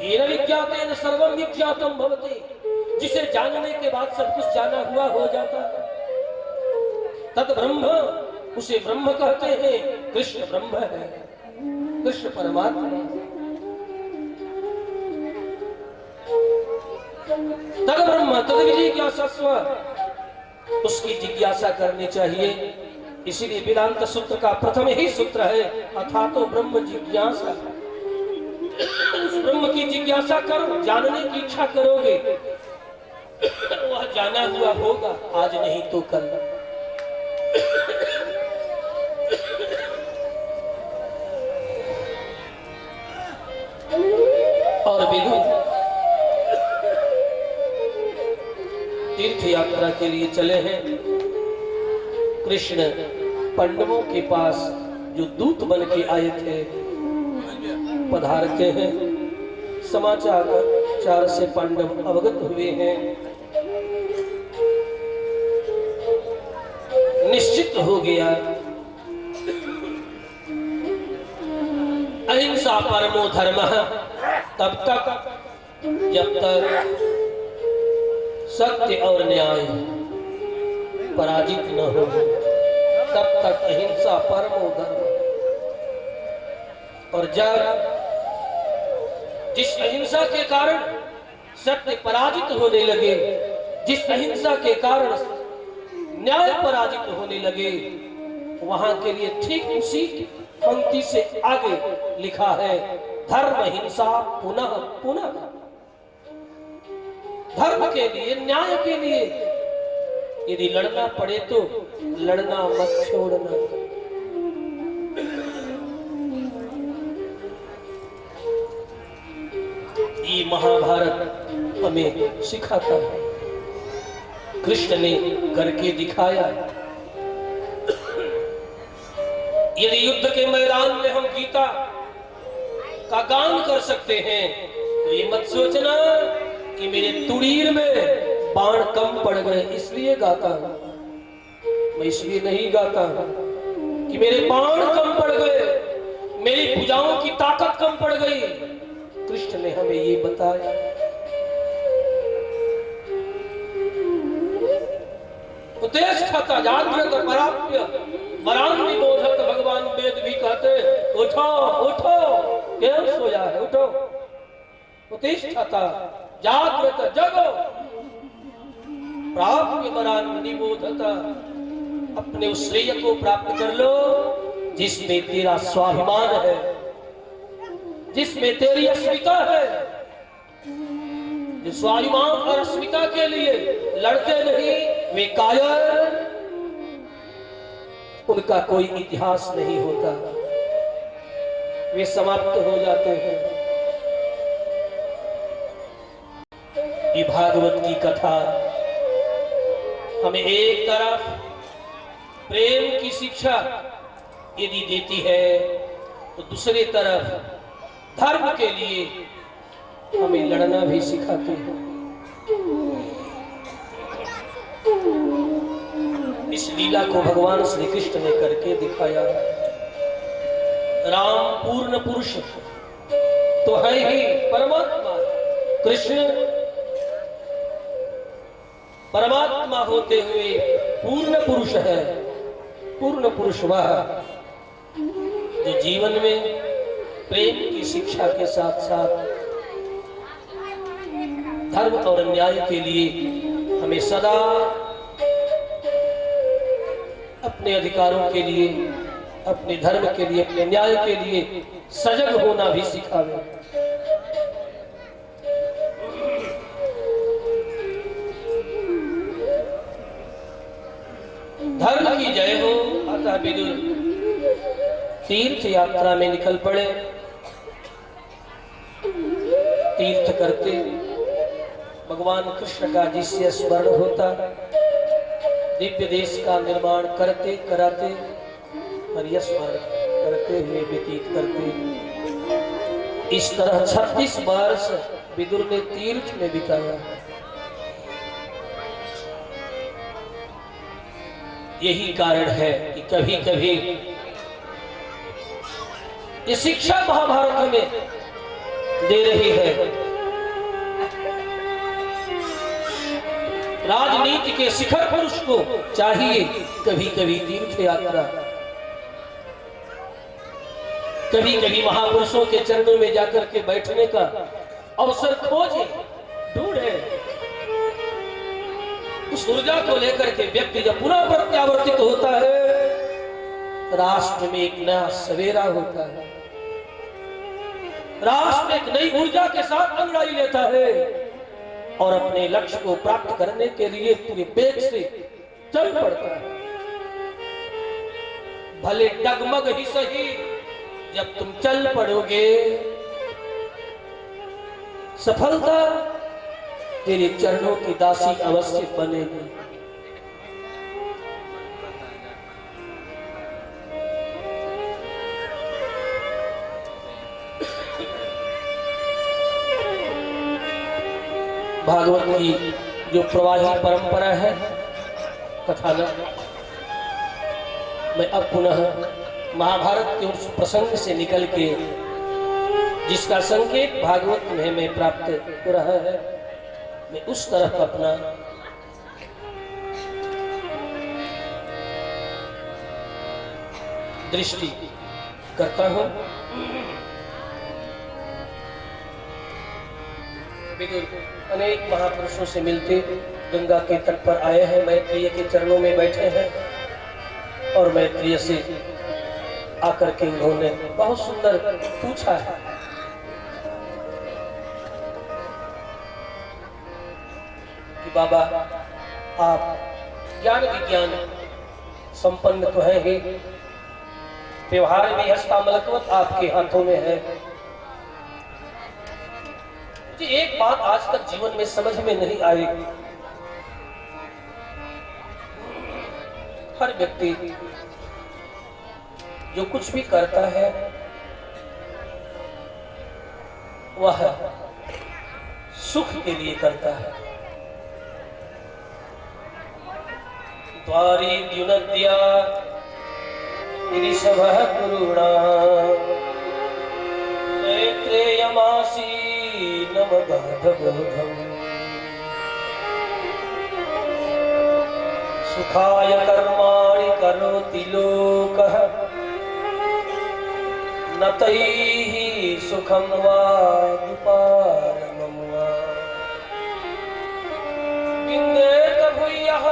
ये न विज्ञातेन सर्वं विज्ञातम भवति, जिसे जानने के बाद सब कुछ जाना हुआ हो जाता है। तद ब्रह्म, उसे ब्रह्म कहते हैं। कृष्ण ब्रह्म है, कृष्ण परमात्मा। तद ब्रह्म तद जिज्ञासस्व, उसकी जिज्ञासा करनी चाहिए। इसीलिए वेदांत सूत्र का प्रथम ही सूत्र है अथातो ब्रह्म जिज्ञासा। उस ब्रह्म की जिज्ञासा करो, जानने की इच्छा करोगे वह जाना हुआ होगा, आज नहीं तो कल। और विदुर तीर्थ यात्रा के लिए चले हैं। कृष्ण पांडवों के पास जो दूत बन के आए थे पधारते हैं। समाचार से पांडव अवगत हुए हैं। निश्चित हो गया अहिंसा परमो धर्मः, तब तक जब तक सत्य और न्याय पराजित न हो तब तक अहिंसा परमो धर्म। और जब जिस अहिंसा के कारण सत्य पराजित होने लगे, जिस अहिंसा के कारण न्याय पराजित होने लगे, वहां के लिए ठीक उसी पंक्ति से आगे लिखा है धर्म हिंसा पुनः पुनः। धर्म के लिए, न्याय के लिए यदि लड़ना पड़े तो लड़ना मत छोड़ना। ये महाभारत हमें सिखाता है, कृष्ण ने करके दिखाया। यदि युद्ध के मैदान में हम गीता का गान कर सकते हैं तो ये मत सोचना कि मेरे तुड़ीर में बाण कम पड़ गए इसलिए गाता हूं। मैं इसलिए नहीं गाता कि मेरे बाण कम पड़ गए, मेरी भुजाओं की ताकत कम पड़ गई। कृष्ण ने हमें ये बताया। उपदेष्टा जागृत पराप्य वरान निबोधत, भगवान वेद भी कहते उठो उठो, क्यों सोया है, उठो। उपदेष्टा जागृत जगो, प्राप्य वरान निबोधत, अपने उस श्रेय को प्राप्त कर लो जिसमें तेरा स्वाभिमान है, जिसमें तेरी अस्मिता है। जो स्वाभिमान और अस्मिता के लिए लड़ते नहीं वे कायर, उनका कोई इतिहास नहीं होता, वे समाप्त हो जाते हैं। ये भागवत की कथा हमें एक तरफ प्रेम की शिक्षा यदि देती है तो दूसरी तरफ धर्म के लिए हमें लड़ना भी सिखाती है। इस लीला को भगवान श्री कृष्ण ने करके दिखाया। राम पूर्ण पुरुष तो है ही परमात्मा, कृष्ण परमात्मा होते हुए पूर्ण पुरुष है। पूर्ण पुरुष वह जो जीवन में प्रेम की शिक्षा के साथ साथ धर्म और न्याय के लिए हमें सदा अपने अधिकारों के लिए, अपने धर्म के लिए, अपने न्याय के लिए सजग होना भी सिखावे। धर्म की जय हो। अतः विदुर तीर्थ यात्रा में निकल पड़े। तीर्थ करते भगवान कृष्ण का जिससे स्मरण होता, दिव्य देश का निर्माण करते कराते हरि स्मरण करते हुए व्यतीत करते। इस तरह 36 वर्ष विदुर ने तीर्थ में बिताया। यही कारण है कि कभी कभी ये शिक्षा महाभारत में दे रही है। राजनीति के शिखर पुरुष को चाहिए कभी कभी तीर्थ यात्रा, कभी कभी महापुरुषों के चरणों में जाकर के बैठने का अवसर खोजे, ढूंढे। उस ऊर्जा को लेकर के व्यक्ति जब पुनः प्रत्यावर्तित होता है, राष्ट्र में एक नया सवेरा होता है, राष्ट्र एक नई ऊर्जा के साथ अंगड़ाई लेता है और अपने लक्ष्य को प्राप्त करने के लिए पूरे वेग से चल पड़ता है। भले डगमग ही सही, जब तुम चल पड़ोगे सफलता तेरे चरणों की दासी अवश्य बनेगी। भागवत की जो प्रवाही परंपरा है कथानक, मैं अब पुनः महाभारत के उस प्रसंग से निकल के जिसका संकेत भागवत में हमें प्राप्त हो रहा है, मैं उस तरफ अपना दृष्टि करता हूं। विदुर अनेक महापुरुषों से मिलते गंगा के तट पर आए हैं, मैत्रेय के चरणों में बैठे हैं और मैत्रेय से आकर के उन्होंने बहुत सुंदर पूछा है कि बाबा आप ज्ञान विज्ञान संपन्न तो है ही, व्यवहार में हस्तामलकवत आपके हाथों में है। मुझे एक बात आज तक जीवन में समझ में नहीं आई, हर व्यक्ति जो कुछ भी करता है वह सुख के लिए करता है। द्वारी द्युनद्या ऋषभः कुरुणा मैत्रेयमासीनमगाधबोधम् सुखाय कर्माणि करोति लोकः न तैः सुखं वा दुपारमं वा विन्देत भूयः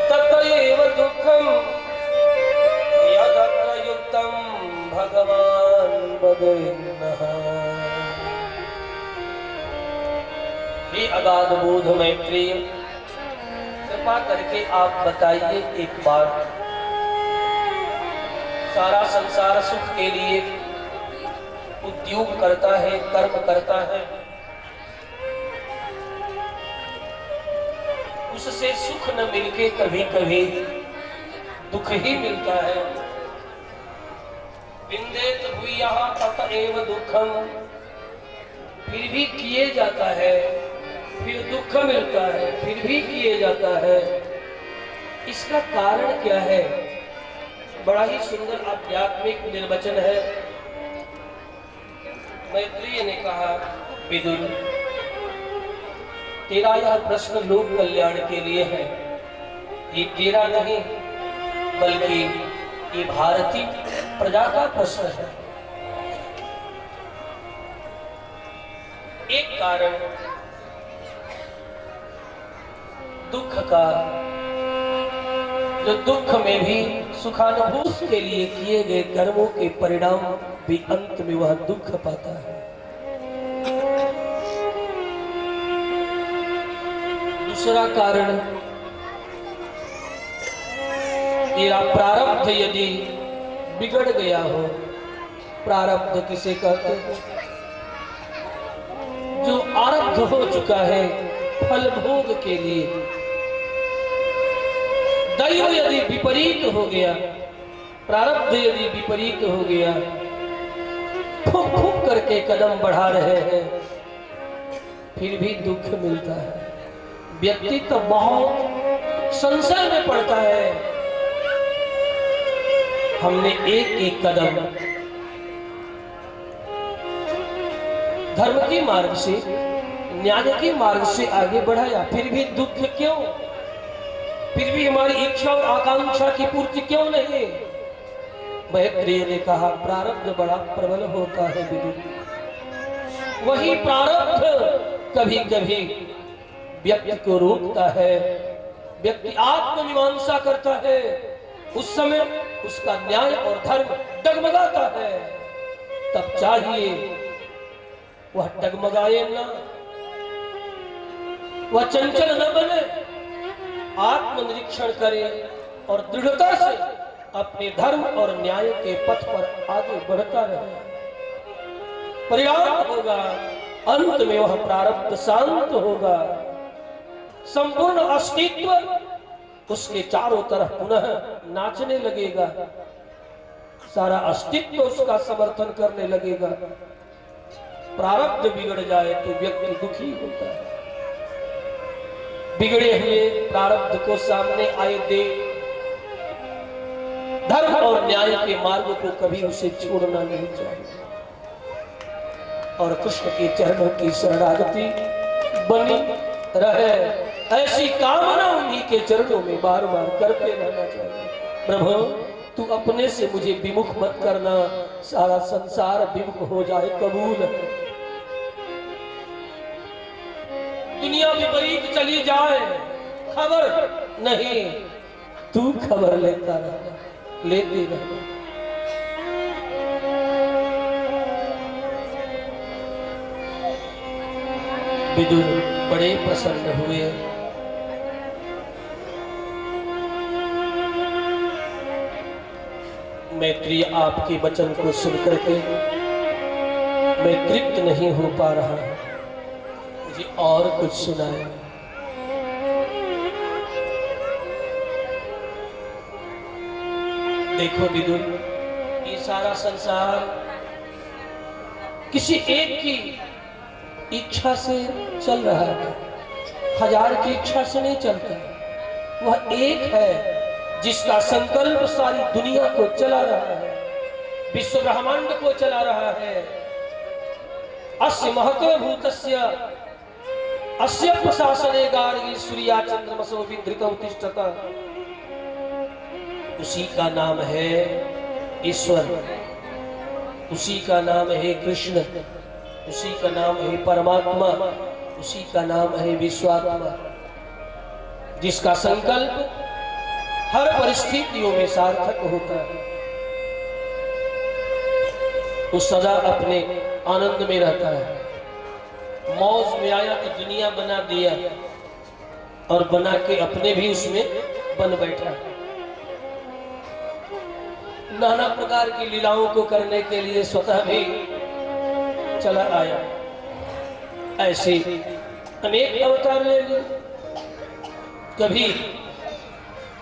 ततैव दुःखम् यदप्रयुक्तं भगवान् वदेन्नः। हे अगाध बोध मैत्रेय, कृपा करके आप बताइए एक बार, सारा संसार सुख के लिए उद्योग करता है, कर्म करता है, उससे सुख न मिलके कभी कभी दुख ही मिलता है। विन्देत भूयः तत एव दुःखम्, फिर भी किए जाता है, फिर दुख मिलता है, फिर भी किए जाता है। इसका कारण क्या है? बड़ा ही सुंदर आध्यात्मिक निर्वचन है। मैत्रेय ने कहा, विदुर तेरा यह प्रश्न लोक कल्याण के लिए है, ये तेरा नहीं बल्कि ये भारतीय प्रजा का प्रश्न है। एक कारण दुख का, जो दुख में भी सुखानुभूति के लिए किए गए कर्मों के परिणाम भी अंत में वह दुख पाता है। दूसरा कारण, तेरा प्रारब्ध यदि बिगड़ गया हो, प्रारब्ध किसे कहते हैं? जो आरब्ध हो चुका है फल भोग के लिए, दैव यदि विपरीत हो गया, प्रारब्ध यदि विपरीत हो गया, फूक फूक करके कदम बढ़ा रहे हैं, फिर भी दुख मिलता है। व्यक्ति तो बहुत संशय में पड़ता है। हमने एक एक कदम धर्म के मार्ग से, न्याय के मार्ग से आगे बढ़ाया, फिर भी दुख क्यों? फिर भी हमारी इच्छा और आकांक्षा की पूर्ति क्यों नहीं? मैत्रेय ने कहा, प्रारब्ध बड़ा प्रबल होता है विदुर। वही प्रारब्ध कभी कभी व्यक्ति को रोकता है, व्यक्ति आत्ममीमांसा करता है, उस समय उसका न्याय और धर्म डगमगाता है। तब चाहिए वह डगमगाए ना, वह चंचल न बने, आत्मनिरीक्षण करे और दृढ़ता से अपने धर्म और न्याय के पथ पर आगे बढ़ता रहे। परिणाम होगा, अंत में वह प्रारब्ध शांत होगा, संपूर्ण अस्तित्व उसके चारों तरफ पुनः नाचने लगेगा, सारा अस्तित्व उसका समर्थन करने लगेगा। प्रारब्ध बिगड़ जाए तो व्यक्ति दुखी होता है। बिगड़े हुए प्रारब्ध को सामने आए देख धर्म और न्याय के मार्ग को कभी उसे छोड़ना नहीं चाहिए और कृष्ण के चरणों की शरणागति बनी रहे, ऐसी कामना उन्हीं के चरणों में बार बार करते रहना चाहिए। प्रभु तू अपने से मुझे विमुख मत करना, सारा संसार विमुख हो जाए कबूल है। दुनिया विपरीत चली जाए खबर नहीं, तू खबर लेता रहना, लेते रहना। विदुर बड़े प्रसन्न हुए। मैत्रेय आपके वचन को सुनकर के मैं तृप्त नहीं हो पा रहा, मुझे और कुछ सुनाए। देखो विदुर, ये सारा संसार किसी एक की इच्छा से चल रहा है, हजार की इच्छा से नहीं चलता। वह एक है जिसका संकल्प सारी दुनिया को चला रहा है, विश्व ब्रह्मांड को चला रहा है। अस्य महतो भूतस्य अस्य प्रशासने गार्गी सूर्या चंद्रमसो विधृतौ तिष्ठत। उसी का नाम है ईश्वर, उसी का नाम है कृष्ण, उसी का नाम है परमात्मा, उसी का नाम है विश्वात्मा, जिसका संकल्प हर परिस्थितियों में सार्थक होता है। वो सदा अपने आनंद में रहता है। मौज में आया तो दुनिया बना दिया और बना के अपने भी उसमें बन बैठा। नाना प्रकार की लीलाओं को करने के लिए स्वतः भी चला आया। ऐसे अनेक अवतार ले लिए। कभी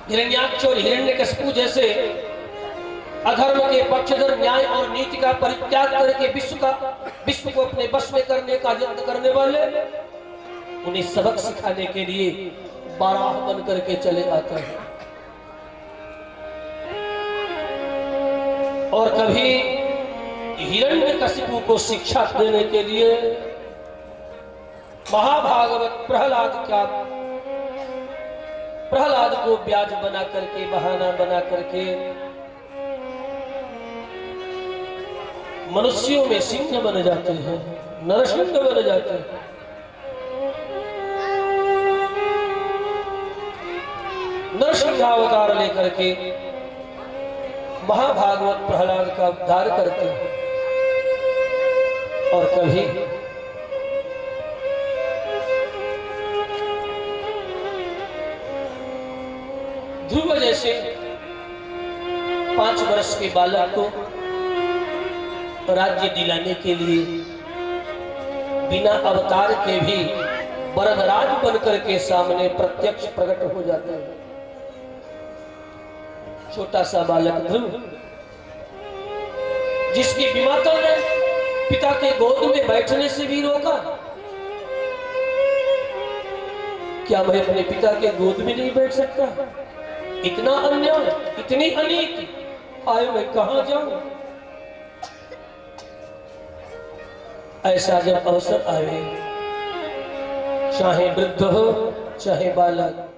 हिरण्याक्ष और हिरण्यकशिपु जैसे अधर्म के पक्षधर न्याय और नीति का परित्याग करके विश्व को अपने वश में करने का यत्न करने वाले, उन्हें सबक सिखाने के लिए बाराह बन करके चले आते हैं। और कभी हिरण्यकशिपु को शिक्षा देने के लिए महाभागवत प्रहलाद को ब्याज बना करके, बहाना बना करके मनुष्यों में सिंह बन जाते हैं, नरसिंह बन जाते हैं। नरसिंह अवतार लेकर के महाभागवत प्रहलाद का उद्धार करते हैं। और कभी ध्रुव जैसे 5 वर्ष के बालक को राज्य दिलाने के लिए बिना अवतार के भी वरदराज बनकर के सामने प्रत्यक्ष प्रकट हो जाते हैं। छोटा सा बालक ध्रुव, जिसकी विमाता ने पिता के गोद में बैठने से भी रोका। क्या मैं अपने पिता के गोद में नहीं बैठ सकता? इतना अन्याय, इतनी अनीति, आए मैं कहां जाऊं? ऐसा जब अवसर आए, चाहे वृद्ध हो चाहे बालक,